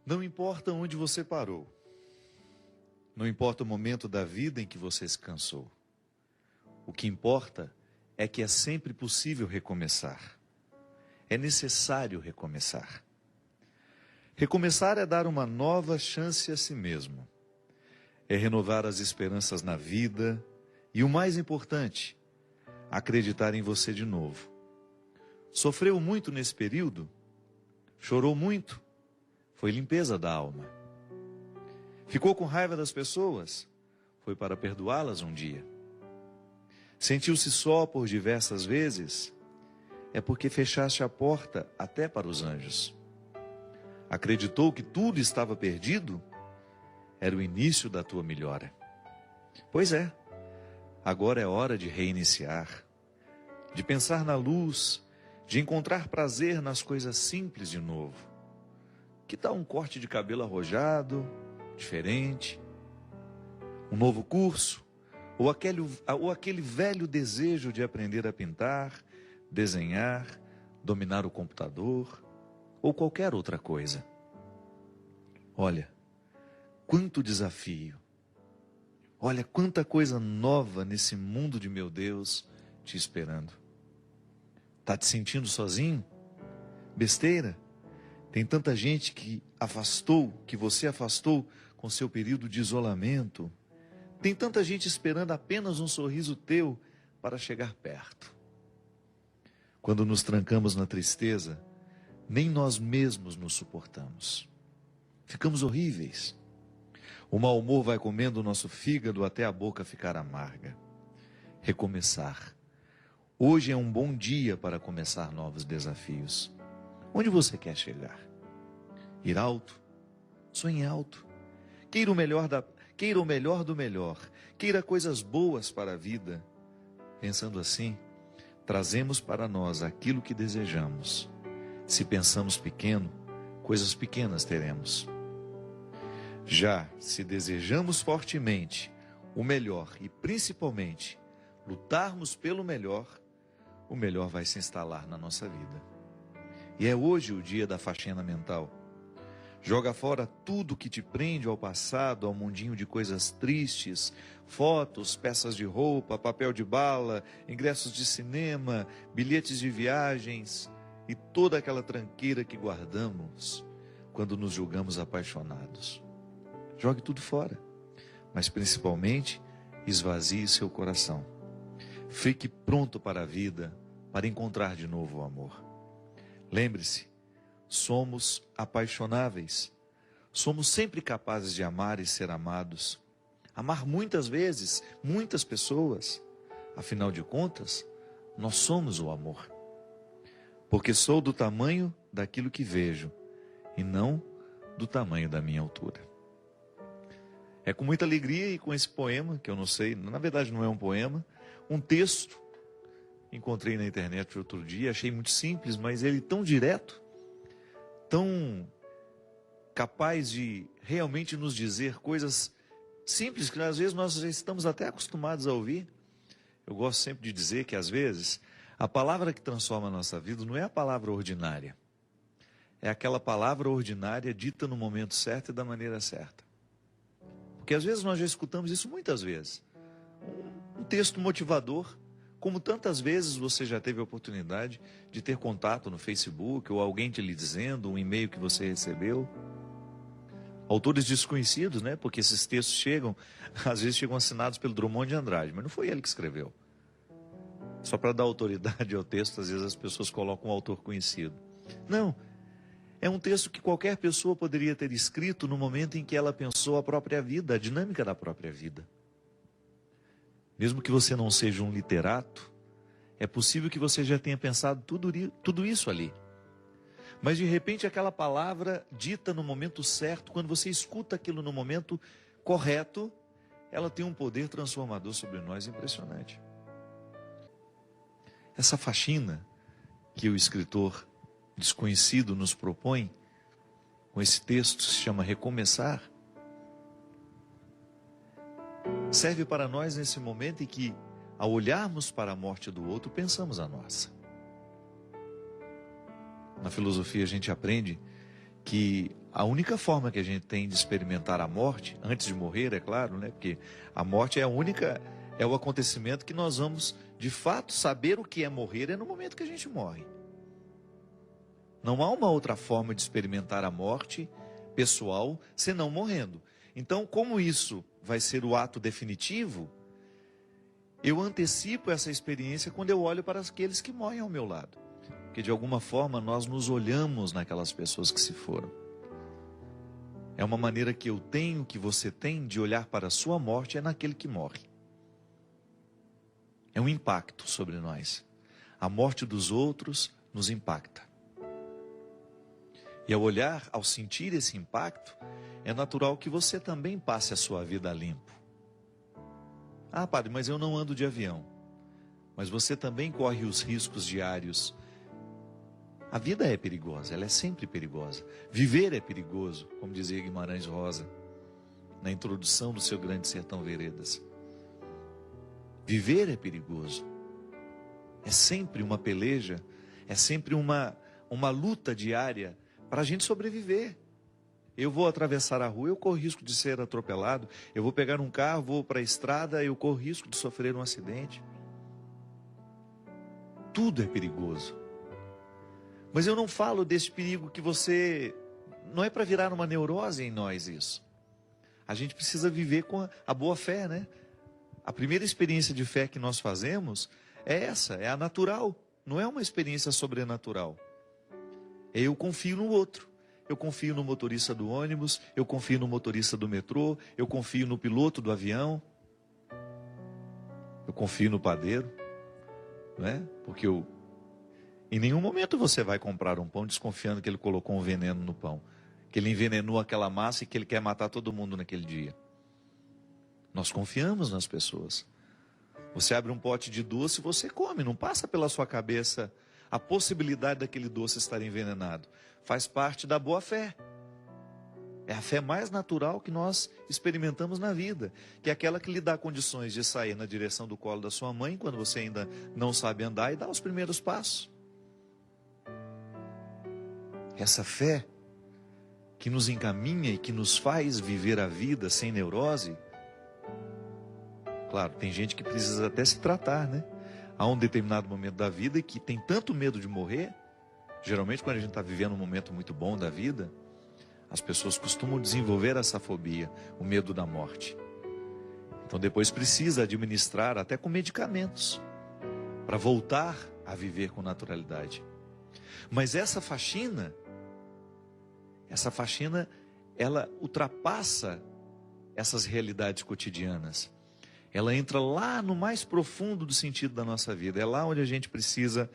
Não importa onde você parou. Não importa o momento da vida em que você se cansou. O que importa é que é sempre possível recomeçar. É necessário recomeçar. Recomeçar é dar uma nova chance a si mesmo. É renovar as esperanças na vida e, o mais importante, acreditar em você de novo. Sofreu muito nesse período? Chorou muito? Foi limpeza da alma. Ficou com raiva das pessoas? Foi para perdoá-las um dia. Sentiu-se só por diversas vezes? É porque fechaste a porta até para os anjos. Acreditou que tudo estava perdido? Era o início da tua melhora. Pois é, agora é hora de reiniciar, de pensar na luz, de encontrar prazer nas coisas simples de novo. Que tal um corte de cabelo arrojado, diferente? Um novo curso? Ou aquele velho desejo de aprender a pintar, desenhar, dominar o computador, ou qualquer outra coisa? Olha, quanto desafio! Olha quanta coisa nova nesse mundo de meu Deus te esperando. Tá te sentindo sozinho? Besteira? Tem tanta gente que você afastou com seu período de isolamento. Tem tanta gente esperando apenas um sorriso teu para chegar perto. Quando nos trancamos na tristeza, nem nós mesmos nos suportamos. Ficamos horríveis. O mau humor vai comendo o nosso fígado até a boca ficar amarga. Recomeçar. Hoje é um bom dia para começar novos desafios. Onde você quer chegar? Ir alto? Sonhe alto. Queira o melhor do melhor. Queira coisas boas para a vida. Pensando assim, trazemos para nós aquilo que desejamos. Se pensamos pequeno, coisas pequenas teremos. Já se desejamos fortemente o melhor e principalmente lutarmos pelo melhor, o melhor vai se instalar na nossa vida. E é hoje o dia da faxina mental. Joga fora tudo que te prende ao passado, ao mundinho de coisas tristes, fotos, peças de roupa, papel de bala, ingressos de cinema, bilhetes de viagens e toda aquela tranqueira que guardamos quando nos julgamos apaixonados. Jogue tudo fora, mas principalmente esvazie seu coração. Fique pronto para a vida, para encontrar de novo o amor. Lembre-se, somos apaixonáveis. Somos sempre capazes de amar e ser amados. Amar muitas vezes, muitas pessoas. Afinal de contas, nós somos o amor. Porque sou do tamanho daquilo que vejo e não do tamanho da minha altura. É com muita alegria e com esse poema, que eu não sei, na verdade não é um poema, um texto. Encontrei na internet outro dia, achei muito simples, mas ele tão direto, tão capaz de realmente nos dizer coisas simples que às vezes nós já estamos até acostumados a ouvir. Eu gosto sempre de dizer que às vezes a palavra que transforma a nossa vida não é a palavra ordinária. É aquela palavra ordinária dita no momento certo e da maneira certa. Porque às vezes nós já escutamos isso muitas vezes. Um texto motivador, como tantas vezes você já teve a oportunidade de ter contato no Facebook, ou alguém te lhe dizendo, um e-mail que você recebeu. Autores desconhecidos, né? Porque esses textos chegam, às vezes chegam assinados pelo Drummond de Andrade, mas não foi ele que escreveu. Só para dar autoridade ao texto, às vezes as pessoas colocam um autor conhecido. Não, é um texto que qualquer pessoa poderia ter escrito no momento em que ela pensou a própria vida, a dinâmica da própria vida. Mesmo que você não seja um literato, é possível que você já tenha pensado tudo isso ali. Mas de repente aquela palavra dita no momento certo, quando você escuta aquilo no momento correto, ela tem um poder transformador sobre nós impressionante. Essa faxina que o escritor desconhecido nos propõe, com esse texto que se chama Recomeçar, serve para nós nesse momento em que, ao olharmos para a morte do outro, pensamos a nossa. Na filosofia a gente aprende que A única forma que a gente tem de experimentar a morte, antes de morrer, é claro, né? Porque a morte é o acontecimento que nós vamos, de fato, saber o que é morrer, é no momento que a gente morre. Não há uma outra forma de experimentar a morte pessoal, senão morrendo. Então, como isso vai ser o ato definitivo, eu antecipo essa experiência quando eu olho para aqueles que morrem ao meu lado. Porque, de alguma forma, nós nos olhamos naquelas pessoas que se foram. É uma maneira que eu tenho, que você tem, de olhar para a sua morte, é naquele que morre. É um impacto sobre nós. A morte dos outros nos impacta. E ao olhar, ao sentir esse impacto, é natural que você também passe a sua vida limpo. Ah, padre, mas eu não ando de avião. Mas você também corre os riscos diários. A vida é perigosa, ela é sempre perigosa. Viver é perigoso, como dizia Guimarães Rosa, na introdução do seu Grande Sertão Veredas. Viver é perigoso. É sempre uma peleja, é sempre uma luta diária para a gente sobreviver. Eu vou atravessar a rua, eu corro risco de ser atropelado. Eu vou pegar um carro, vou para a estrada, eu corro risco de sofrer um acidente. Tudo é perigoso. Mas eu não falo desse perigo que você... Não é para virar uma neurose em nós isso. A gente precisa viver com a boa fé, né? A primeira experiência de fé que nós fazemos é essa, é a natural. Não é uma experiência sobrenatural. Eu confio no outro. Eu confio no motorista do ônibus, eu confio no motorista do metrô, eu confio no piloto do avião. Eu confio no padeiro, não é? Porque em nenhum momento você vai comprar um pão desconfiando que ele colocou um veneno no pão, que ele envenenou aquela massa e que ele quer matar todo mundo naquele dia. Nós confiamos nas pessoas. Você abre um pote de doce, você come, não passa pela sua cabeça a possibilidade daquele doce estar envenenado. Faz parte da boa fé. É a fé mais natural que nós experimentamos na vida, que é aquela que lhe dá condições de sair na direção do colo da sua mãe, quando você ainda não sabe andar, e dar os primeiros passos. Essa fé que nos encaminha e que nos faz viver a vida sem neurose. Claro, tem gente que precisa até se tratar, né? Há um determinado momento da vida que tem tanto medo de morrer. Geralmente, quando a gente está vivendo um momento muito bom da vida, as pessoas costumam desenvolver essa fobia, o medo da morte. Então, depois precisa administrar até com medicamentos para voltar a viver com naturalidade. Mas essa faxina, ela ultrapassa essas realidades cotidianas. Ela entra lá no mais profundo do sentido da nossa vida. É lá onde a gente precisa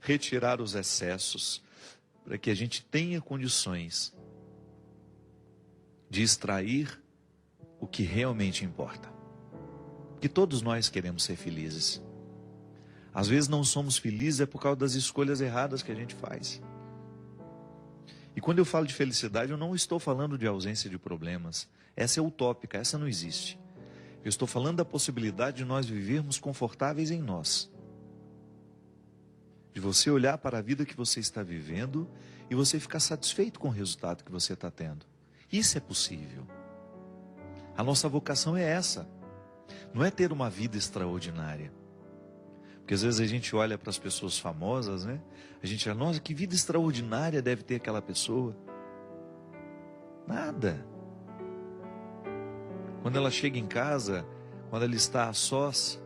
retirar os excessos, para que a gente tenha condições de extrair o que realmente importa. Porque todos nós queremos ser felizes. Às vezes não somos felizes é por causa das escolhas erradas que a gente faz. E quando eu falo de felicidade, eu não estou falando de ausência de problemas. Essa é utópica, essa não existe. Eu estou falando da possibilidade de nós vivermos confortáveis em nós. De você olhar para a vida que você está vivendo e você ficar satisfeito com o resultado que você está tendo. Isso é possível. A nossa vocação é essa. Não é ter uma vida extraordinária. Porque às vezes a gente olha para as pessoas famosas, né? A gente fala, nossa, que vida extraordinária deve ter aquela pessoa. Nada. Quando ela chega em casa, quando ela está a sós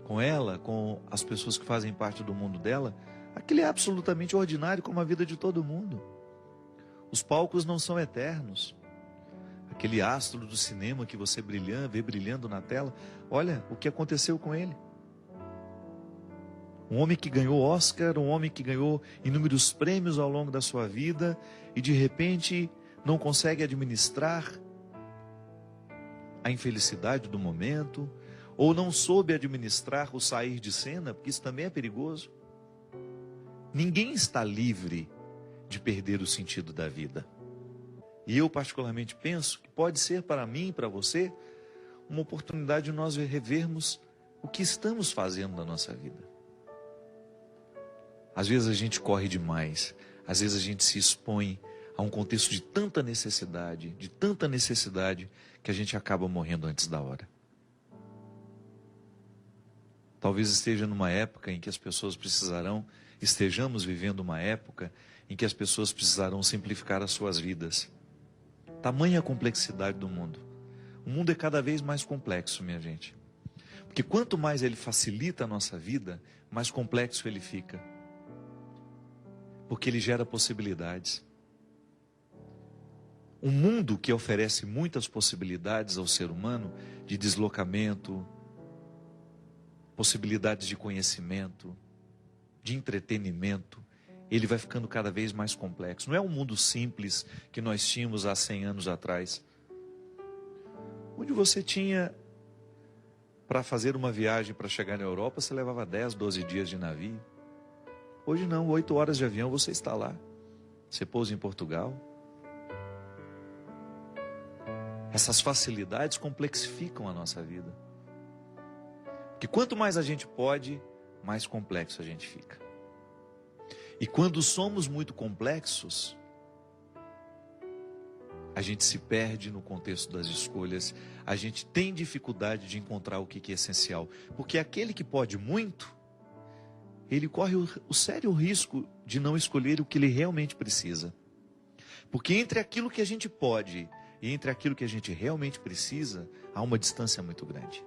com ela, com as pessoas que fazem parte do mundo dela, aquilo é absolutamente ordinário, como a vida de todo mundo. Os palcos não são eternos. Aquele astro do cinema que você vê brilhando na tela, olha o que aconteceu com ele. Um homem que ganhou Oscar, um homem que ganhou inúmeros prêmios ao longo da sua vida e de repente não consegue administrar a infelicidade do momento, ou não soube administrar o sair de cena, porque isso também é perigoso. Ninguém está livre de perder o sentido da vida. E eu particularmente penso que pode ser para mim e para você uma oportunidade de nós revermos o que estamos fazendo na nossa vida. Às vezes a gente corre demais, às vezes a gente se expõe a um contexto de tanta necessidade, que a gente acaba morrendo antes da hora. Talvez esteja numa época em que as pessoas estejamos vivendo uma época em que as pessoas precisarão simplificar as suas vidas. Tamanha a complexidade do mundo. O mundo é cada vez mais complexo, minha gente. Porque quanto mais ele facilita a nossa vida, mais complexo ele fica. Porque ele gera possibilidades. Um mundo que oferece muitas possibilidades ao ser humano, de deslocamento, possibilidades de conhecimento, de entretenimento, ele vai ficando cada vez mais complexo. Não é um mundo simples que nós tínhamos há 100 anos atrás, onde você tinha, para fazer uma viagem para chegar na Europa, você levava 10, 12 dias de navio. Hoje não, 8 horas de avião você está lá. Você pousa em Portugal. Essas facilidades complexificam a nossa vida. Porque quanto mais a gente pode, mais complexo a gente fica. E quando somos muito complexos, a gente se perde no contexto das escolhas, a gente tem dificuldade de encontrar o que é essencial. Porque aquele que pode muito, ele corre o sério risco de não escolher o que ele realmente precisa. Porque entre aquilo que a gente pode e entre aquilo que a gente realmente precisa, há uma distância muito grande.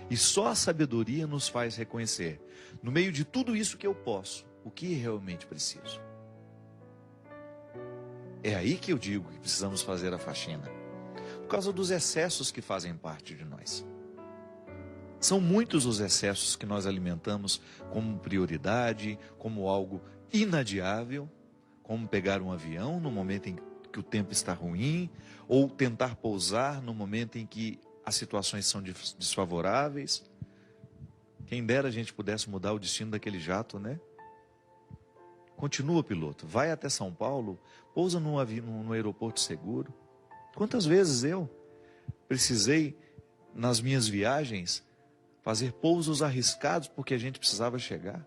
E só a sabedoria nos faz reconhecer, no meio de tudo isso que eu posso, o que realmente preciso. É aí que eu digo que precisamos fazer a faxina. Por causa dos excessos que fazem parte de nós. São muitos os excessos que nós alimentamos como prioridade, como algo inadiável, como pegar um avião no momento em que o tempo está ruim, ou tentar pousar no momento em que as situações são desfavoráveis. Quem dera a gente pudesse mudar o destino daquele jato, né? Continua, piloto. Vai até São Paulo, pousa no aeroporto seguro. Quantas vezes eu precisei, nas minhas viagens, fazer pousos arriscados porque a gente precisava chegar?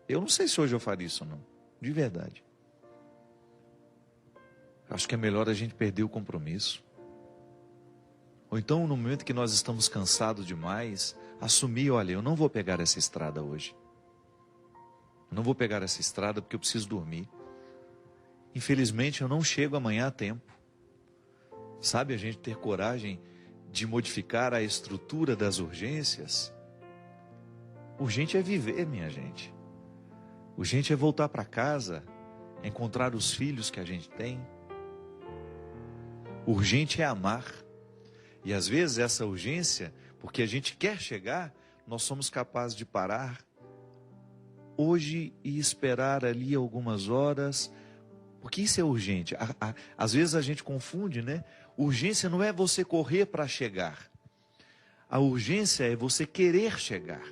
Eu não sei se hoje eu faria isso ou não. De verdade. Acho que é melhor a gente perder o compromisso. Ou então, no momento que nós estamos cansados demais, assumir, olha, eu não vou pegar essa estrada hoje. Eu não vou pegar essa estrada porque eu preciso dormir. Infelizmente, eu não chego amanhã a tempo. Sabe, a gente ter coragem de modificar a estrutura das urgências. Urgente é viver, minha gente. Urgente é voltar para casa, encontrar os filhos que a gente tem. Urgente é amar. E às vezes essa urgência, porque a gente quer chegar, nós somos capazes de parar hoje e esperar ali algumas horas, porque isso é urgente. Às vezes a gente confunde, né? Urgência não é você correr para chegar. A urgência é você querer chegar.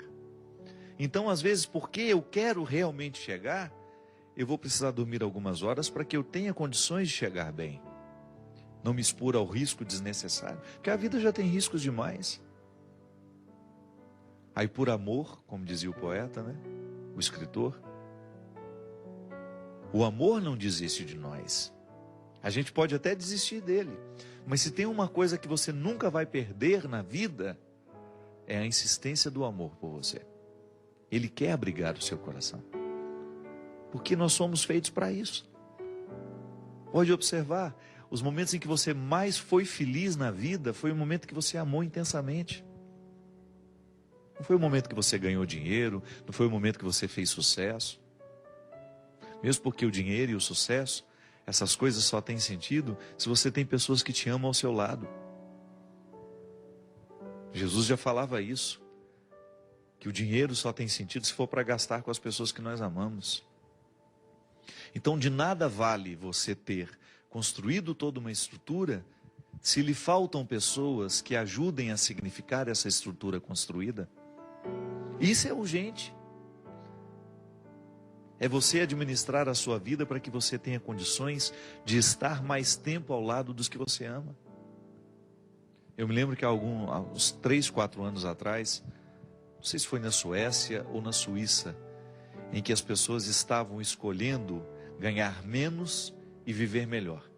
Então, às vezes, porque eu quero realmente chegar, eu vou precisar dormir algumas horas para que eu tenha condições de chegar bem. Não me expor ao risco desnecessário, porque a vida já tem riscos demais. Aí por amor, como dizia o poeta, né? O escritor, o amor não desiste de nós. A gente pode até desistir dele, mas se tem uma coisa que você nunca vai perder na vida, é a insistência do amor por você. Ele quer abrigar o seu coração, porque nós somos feitos para isso. Pode observar, os momentos em que você mais foi feliz na vida, foi o momento que você amou intensamente. Não foi o momento que você ganhou dinheiro, não foi o momento que você fez sucesso. Mesmo porque o dinheiro e o sucesso, essas coisas só têm sentido se você tem pessoas que te amam ao seu lado. Jesus já falava isso, que o dinheiro só tem sentido se for para gastar com as pessoas que nós amamos. Então de nada vale você ter construído toda uma estrutura se lhe faltam pessoas que ajudem a significar essa estrutura construída. Isso é urgente. É você administrar a sua vida para que você tenha condições de estar mais tempo ao lado dos que você ama. Eu me lembro que há uns 3, 4 anos atrás, não sei se foi na Suécia ou na Suíça, em que as pessoas estavam escolhendo ganhar menos e viver melhor.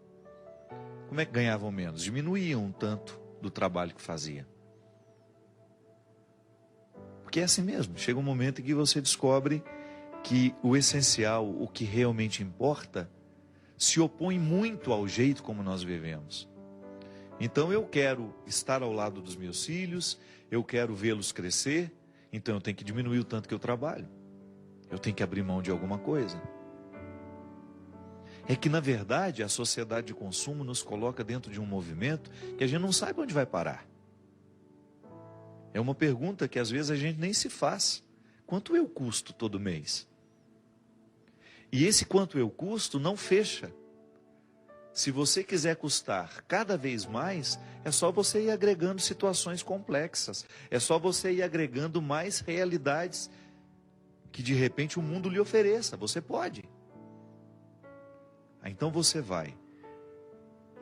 como é que ganhavam menos? Diminuíam um tanto do trabalho que fazia. Porque é assim mesmo, chega um momento em que você descobre que o essencial, o que realmente importa, se opõe muito ao jeito como nós vivemos. Então eu quero estar ao lado dos meus filhos, eu quero vê-los crescer, então eu tenho que diminuir o tanto que eu trabalho. Eu tenho que abrir mão de alguma coisa. É que, na verdade, a sociedade de consumo nos coloca dentro de um movimento que a gente não sabe onde vai parar. É uma pergunta que às vezes a gente nem se faz. Quanto eu custo todo mês? E esse quanto eu custo não fecha. Se você quiser custar cada vez mais, é só você ir agregando situações complexas. É só você ir agregando mais realidades que de repente o mundo lhe ofereça. Você pode. Então você vai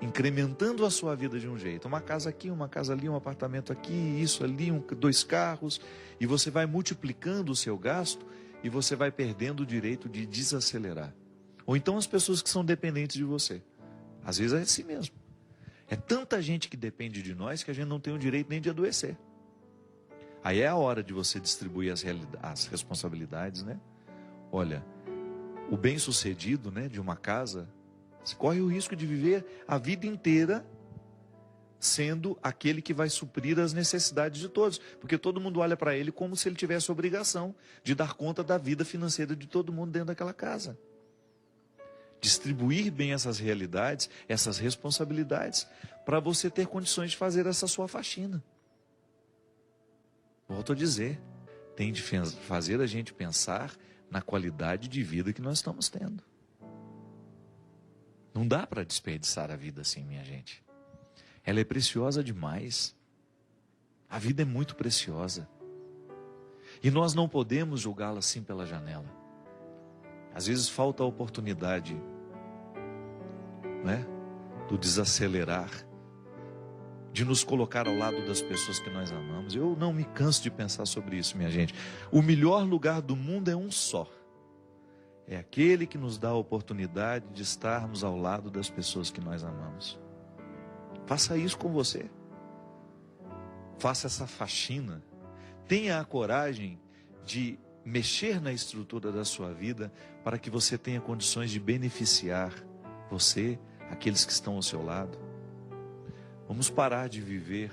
incrementando a sua vida de um jeito. Uma casa aqui, uma casa ali, um apartamento aqui, isso ali, 2 carros. E você vai multiplicando o seu gasto e você vai perdendo o direito de desacelerar. Ou então as pessoas que são dependentes de você. Às vezes é assim mesmo. É tanta gente que depende de nós que a gente não tem o direito nem de adoecer. Aí é a hora de você distribuir as responsabilidades, né? Olha, o bem-sucedido, né, de uma casa, você corre o risco de viver a vida inteira sendo aquele que vai suprir as necessidades de todos. Porque todo mundo olha para ele como se ele tivesse a obrigação de dar conta da vida financeira de todo mundo dentro daquela casa. Distribuir bem essas realidades, essas responsabilidades, para você ter condições de fazer essa sua faxina. Volto a dizer, tem de fazer a gente pensar na qualidade de vida que nós estamos tendo. Não dá para desperdiçar a vida assim, minha gente. Ela é preciosa demais. A vida é muito preciosa. E nós não podemos julgá-la assim pela janela. Às vezes falta a oportunidade, né, do desacelerar, de nos colocar ao lado das pessoas que nós amamos. Eu não me canso de pensar sobre isso, minha gente. O melhor lugar do mundo é um só. É aquele que nos dá a oportunidade de estarmos ao lado das pessoas que nós amamos. Faça isso com você. Faça essa faxina. Tenha a coragem de mexer na estrutura da sua vida para que você tenha condições de beneficiar você, aqueles que estão ao seu lado. Vamos parar de viver,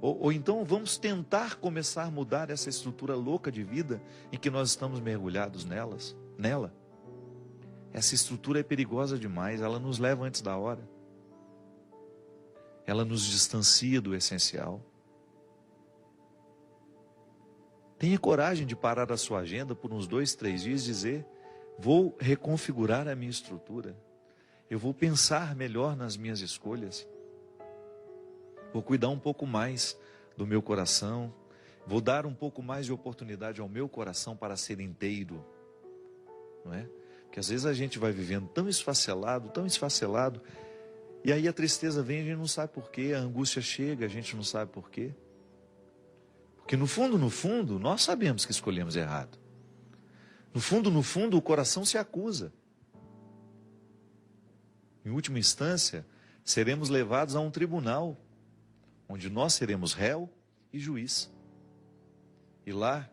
ou então vamos tentar começar a mudar essa estrutura louca de vida em que nós estamos mergulhados nela. Essa estrutura é perigosa demais, ela nos leva antes da hora. Ela nos distancia do essencial. Tenha coragem de parar a sua agenda por uns 2, 3 dias e dizer: vou reconfigurar a minha estrutura. Eu vou pensar melhor nas minhas escolhas. Vou cuidar um pouco mais do meu coração. Vou dar um pouco mais de oportunidade ao meu coração para ser inteiro. Não é? Porque às vezes a gente vai vivendo tão esfacelado, e aí a tristeza vem e a gente não sabe porquê, a angústia chega, a gente não sabe porquê. Porque no fundo, nós sabemos que escolhemos errado. No fundo, o coração se acusa. Em última instância, seremos levados a um tribunal, onde nós seremos réu e juiz. E lá,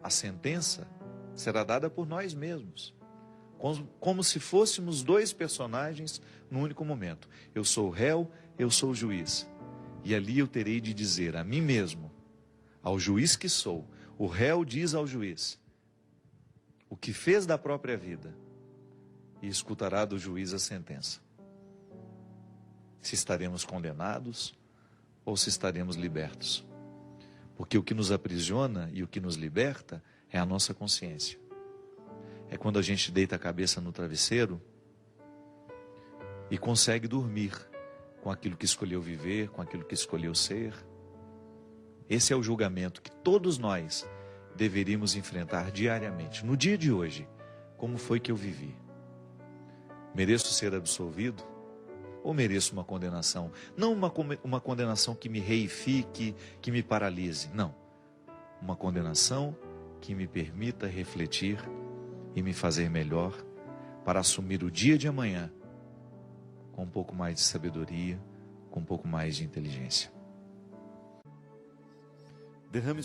a sentença será dada por nós mesmos. Como se fôssemos 2 personagens num único momento. Eu sou o réu, eu sou o juiz. E ali eu terei de dizer a mim mesmo, ao juiz que sou, o réu diz ao juiz o que fez da própria vida e escutará do juiz a sentença. Se estaremos condenados ou se estaremos libertos. Porque o que nos aprisiona e o que nos liberta é a nossa consciência. É quando a gente deita a cabeça no travesseiro e consegue dormir com aquilo que escolheu viver, com aquilo que escolheu ser. Esse é o julgamento que todos nós deveríamos enfrentar diariamente. No dia de hoje, como foi que eu vivi? Mereço ser absolvido? Ou mereço uma condenação? Não uma condenação que me reifique, que me paralise. Não. Uma condenação que me permita refletir e me fazer melhor para assumir o dia de amanhã com um pouco mais de sabedoria, com um pouco mais de inteligência. Derrame